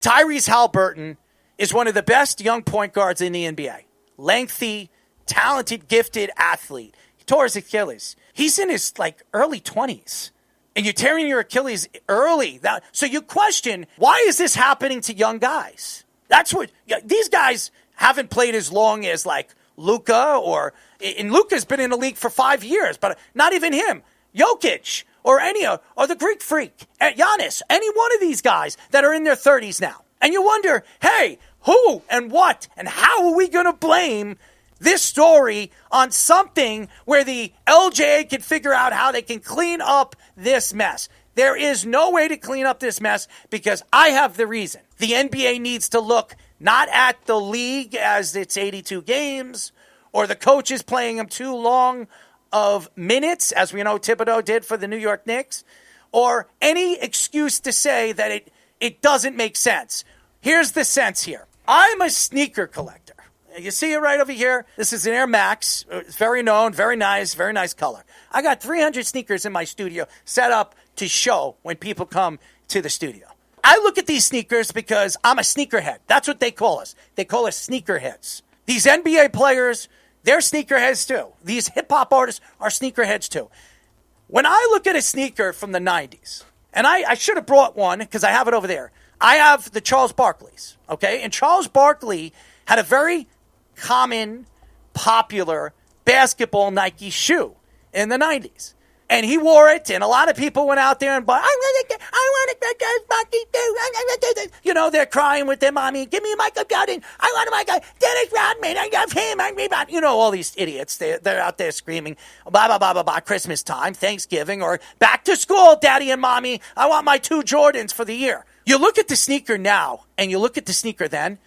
Tyrese Haliburton is one of the best young point guards in the NBA. Lengthy, talented, gifted athlete. He tore his Achilles. He's in his early 20s. And you're tearing your Achilles early. So you question, why is this happening to young guys? That's what these guys haven't played as long as Luka, and Luka's been in the league for 5 years, but not even him. Jokic or the Greek Freak, Giannis, any one of these guys that are in their 30s now. And you wonder, hey, who and what and how are we going to blame this story on something where the LJA can figure out how they can clean up this mess? There is no way to clean up this mess because I have the reason. The NBA needs to look not at the league as it's 82 games or the coaches playing them too long of minutes, as we know Thibodeau did for the New York Knicks, or any excuse to say that it doesn't make sense. Here's the sense here. I'm a sneaker collector. You see it right over here? This is an Air Max. It's very known, very nice color. I got 300 sneakers in my studio set up to show when people come to the studio. I look at these sneakers because I'm a sneakerhead. That's what they call us. They call us sneakerheads. These NBA players, they're sneakerheads too. These hip-hop artists are sneakerheads too. When I look at a sneaker from the 90s, and I should have brought one because I have it over there. I have the Charles Barkley's, okay? And Charles Barkley had a very common, popular basketball Nike shoe in the 90s. And he wore it, and a lot of people went out there and bought, I want to get Nike too. You know, they're crying with their mommy, give me Michael Jordan. I want Michael. Dennis Rodman. I love him. You know, all these idiots. They're out there screaming, blah, blah, blah, blah, blah, Christmas time, Thanksgiving, or back to school, Daddy and Mommy. I want my 2 Jordans for the year. You look at the sneaker now, and you look at the sneaker then.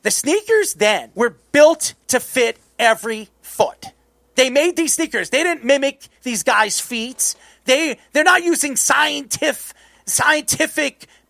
The sneakers then were built to fit every foot. They made these sneakers. They didn't mimic these guys' feet. They're not using scientific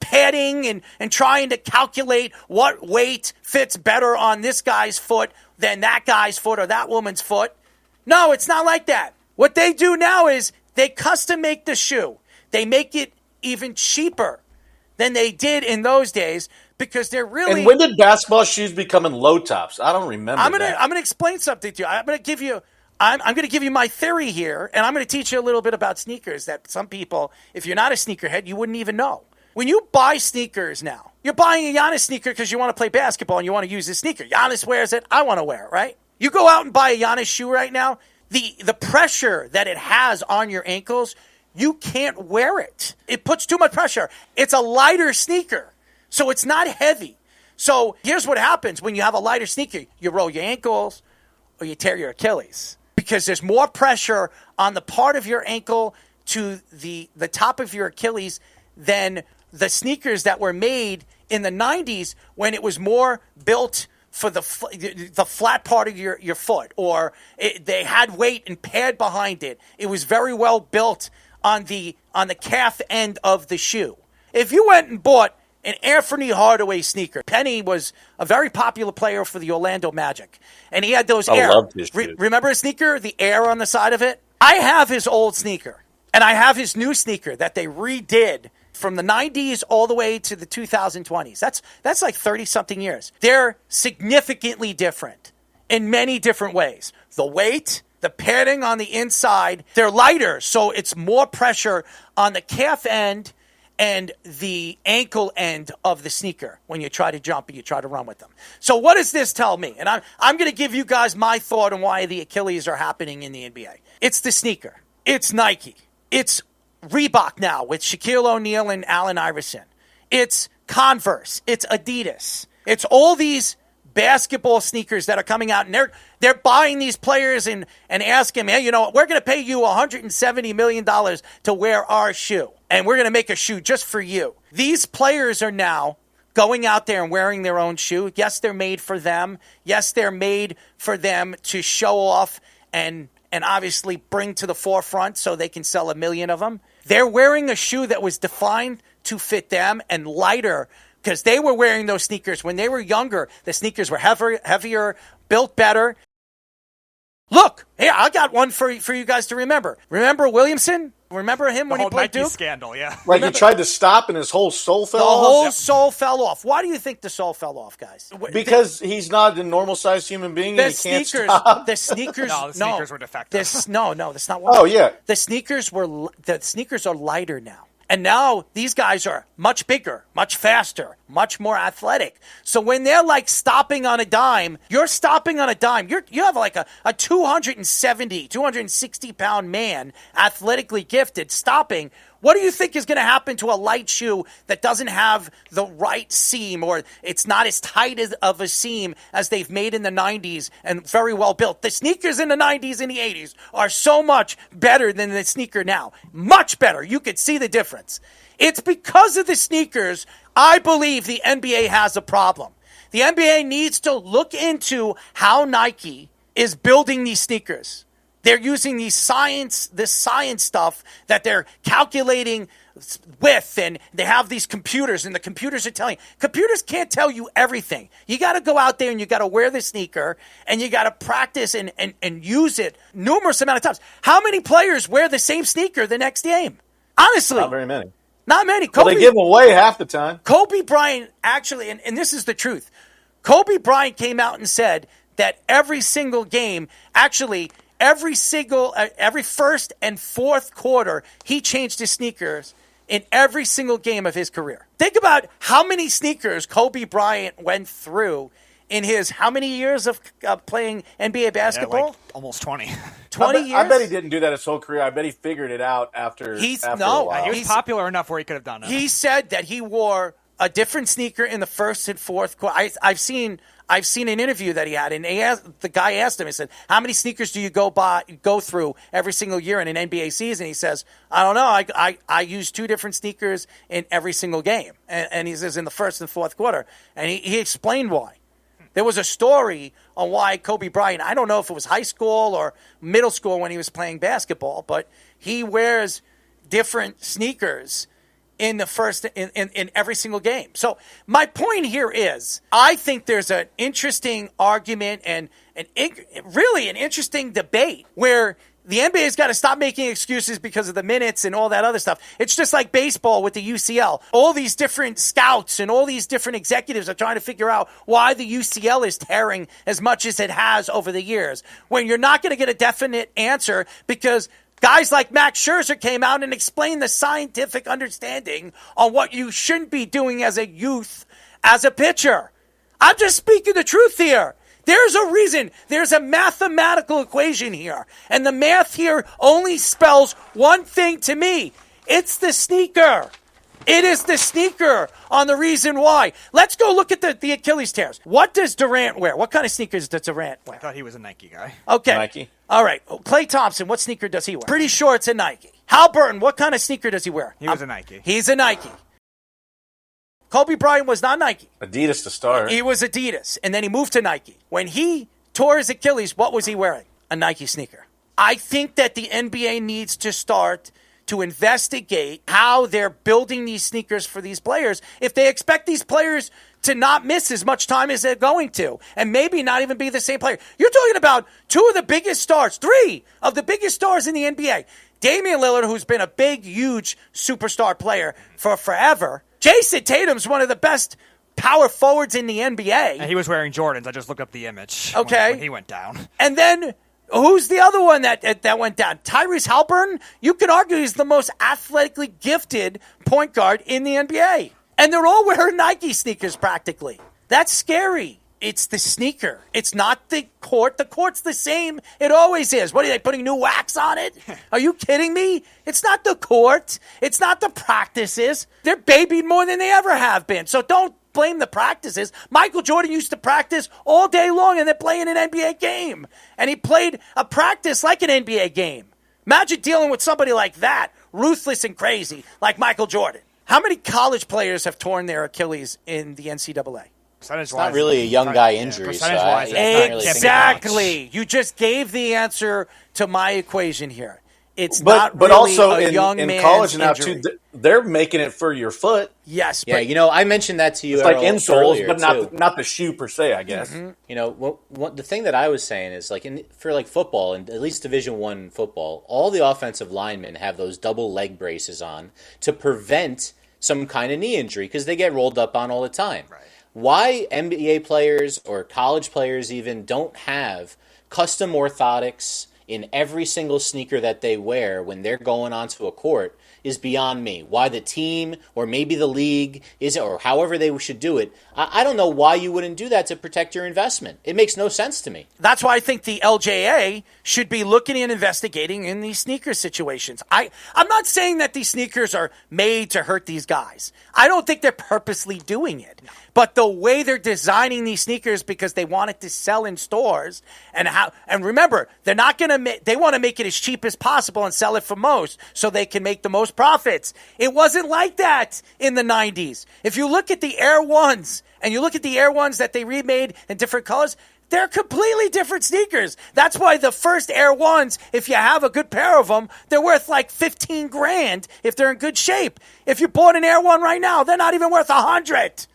padding and trying to calculate what weight fits better on this guy's foot than that guy's foot or that woman's foot. No, it's not like that. What they do now is they custom make the shoe. They make it even cheaper than they did in those days because they're really... And when did basketball shoes become in low tops? I don't remember I'm gonna explain something to you. I'm going to give you my theory here, and I'm going to teach you a little bit about sneakers that some people, if you're not a sneakerhead, you wouldn't even know. When you buy sneakers now, you're buying a Giannis sneaker because you want to play basketball and you want to use his sneaker. Giannis wears it. I want to wear it, right? You go out and buy a Giannis shoe right now, the pressure that it has on your ankles, you can't wear it. It puts too much pressure. It's a lighter sneaker, so it's not heavy. So here's what happens when you have a lighter sneaker. You roll your ankles or you tear your Achilles. Because there's more pressure on the part of your ankle to the top of your Achilles than the sneakers that were made in the 90s when it was more built for the flat part of your foot, or they had weight and pad behind it. It was very well built on the calf end of the shoe. If you went and bought an Anthony Hardaway sneaker. Penny was a very popular player for the Orlando Magic. And he had those Air. Loved his shoes. Remember his sneaker? The Air on the side of it? I have his old sneaker. And I have his new sneaker that they redid from the 90s all the way to the 2020s. That's like 30-something years. They're significantly different in many different ways. The weight, the padding on the inside, they're lighter, so it's more pressure on the calf end and the ankle end of the sneaker when you try to jump and you try to run with them. So what does this tell me? And I'm going to give you guys my thought on why the Achilles are happening in the NBA. It's the sneaker. It's Nike. It's Reebok now with Shaquille O'Neal and Allen Iverson. It's Converse. It's Adidas. It's all these basketball sneakers that are coming out, and they're buying these players and asking, hey, you know what, we're going to pay you $170 million to wear our shoe, and we're going to make a shoe just for you. These players are now going out there and wearing their own shoe. Yes, they're made for them. Yes, they're made for them to show off and obviously bring to the forefront so they can sell 1 million of them. They're wearing a shoe that was designed to fit them and lighter, because they were wearing those sneakers when they were younger. The sneakers were heavier, built better. Look, here, I got one for you guys to remember. Remember Williamson? Remember him The when he whole played Nike Duke? scandal, yeah. Like he tried to stop and his whole soul fell The off? whole soul fell off. Why do you think the soul fell off, guys? Because he's not a normal-sized human being and he can't stop. The sneakers. No, the sneakers were defective. No, that's not why. Oh, yeah. The sneakers are lighter now. And now these guys are much bigger, much faster, much more athletic. So when they're like stopping on a dime, you're stopping on a dime. You have like a 270, 260-pound man, athletically gifted, stopping. What do you think is going to happen to a light shoe that doesn't have the right seam, or it's not as tight of a seam as they've made in the 90s and very well built? The sneakers in the 90s and the 80s are so much better than the sneaker now. Much better. You could see the difference. It's because of the sneakers, I believe the NBA has a problem. The NBA needs to look into how Nike is building these sneakers. They're using this science stuff that they're calculating with, and they have these computers, and the computers are telling. Computers can't tell you everything. You got to go out there and you got to wear the sneaker, and you got to practice and use it numerous amount of times. How many players wear the same sneaker the next game? Honestly, Not very many. Not many. Well, they give them away half the time. Kobe Bryant actually, and this is the truth, Kobe Bryant came out and said that every single game, actually, every first and fourth quarter, he changed his sneakers in every single game of his career. Think about how many sneakers Kobe Bryant went through in his how many years of playing NBA basketball? Yeah, like almost 20. 20 years? I bet he didn't do that his whole career. I bet he figured it out after a while. He was popular enough where he could have done it. He said that he wore a different sneaker in the first and fourth quarter. I've seen an interview that he had, and the guy asked him, he said, how many sneakers do you go through every single year in an NBA season? He says, I don't know. I use two different sneakers in every single game. And he says in the first and fourth quarter. And he explained why. There was a story on why Kobe Bryant, I don't know if it was high school or middle school when he was playing basketball, but he wears different sneakers in the first in every single game. So my point here is, I think there's an interesting argument and really an interesting debate where the NBA's got to stop making excuses because of the minutes and all that other stuff. It's just like baseball with the UCL. All these different scouts and all these different executives are trying to figure out why the UCL is tearing as much as it has over the years, when you're not going to get a definite answer because guys like Max Scherzer came out and explained the scientific understanding on what you shouldn't be doing as a youth, as a pitcher. I'm just speaking the truth here. There's a reason. There's a mathematical equation here. And the math here only spells one thing to me. It's the sneaker. It is the sneaker on the reason why. Let's go look at the Achilles tears. What does Durant wear? What kind of sneakers does Durant wear? I thought he was a Nike guy. Okay. Nike. All right. Klay Thompson, what sneaker does he wear? Pretty sure it's a Nike. Halliburton, what kind of sneaker does he wear? He was a Nike. He's a Nike. Kobe Bryant was not Nike. Adidas to start. He was Adidas, and then he moved to Nike. When he tore his Achilles, what was he wearing? A Nike sneaker. I think that the NBA needs to start to investigate how they're building these sneakers for these players if they expect these players to not miss as much time as they're going to, and maybe not even be the same player. You're talking about two of the biggest stars, three of the biggest stars in the NBA. Damian Lillard, who's been a big, huge superstar player for forever. Jason Tatum's one of the best power forwards in the NBA. And he was wearing Jordans. I just looked up the image when he went down. And then who's the other one that went down? Tyrese Halliburton? You could argue he's the most athletically gifted point guard in the NBA. And they're all wearing Nike sneakers practically. That's scary. It's the sneaker. It's not the court. The court's the same. It always is. What are they putting new wax on it? Are you kidding me? It's not the court. It's not the practices. They're babied more than they ever have been. So don't blame the practices. Michael Jordan used to practice all day long and then play in an NBA game. And he played a practice like an NBA game. Imagine dealing with somebody like that, ruthless and crazy, like Michael Jordan. How many college players have torn their Achilles in the NCAA? It's not really a young guy injury. Percentage-wise, Exactly. You just gave the answer to my equation here. It's not really also a in, young in man's college now injury. too, they're making it for your foot. Yes, Yeah, but I mentioned that to you. It's like insoles, earlier, but too. not the shoe per se, I guess. What the thing that I was saying is for football, and at least Division I football, all the offensive linemen have those double leg braces on to prevent some kind of knee injury because they get rolled up on all the time. Right. Why NBA players or college players even don't have custom orthotics in every single sneaker that they wear when they're going onto a court is beyond me. Why the team or maybe the league or however they should do it. I don't know why you wouldn't do that to protect your investment. It makes no sense to me. That's why I think the LJA should be looking and investigating in these sneaker situations. I'm not saying that these sneakers are made to hurt these guys. I don't think they're purposely doing it. No. But the way they're designing these sneakers because they want it to sell in stores and remember, they're not going to they want to make it as cheap as possible and sell it for most so they can make the most profits. It wasn't like that in the 90s. If you look at the Air Ones and you look at the Air Ones that they remade in different colors, they're completely different sneakers. That's why the first Air Ones, if you have a good pair of them, they're worth like $15,000 if they're in good shape. If you bought an Air One right now, they're not even worth $100.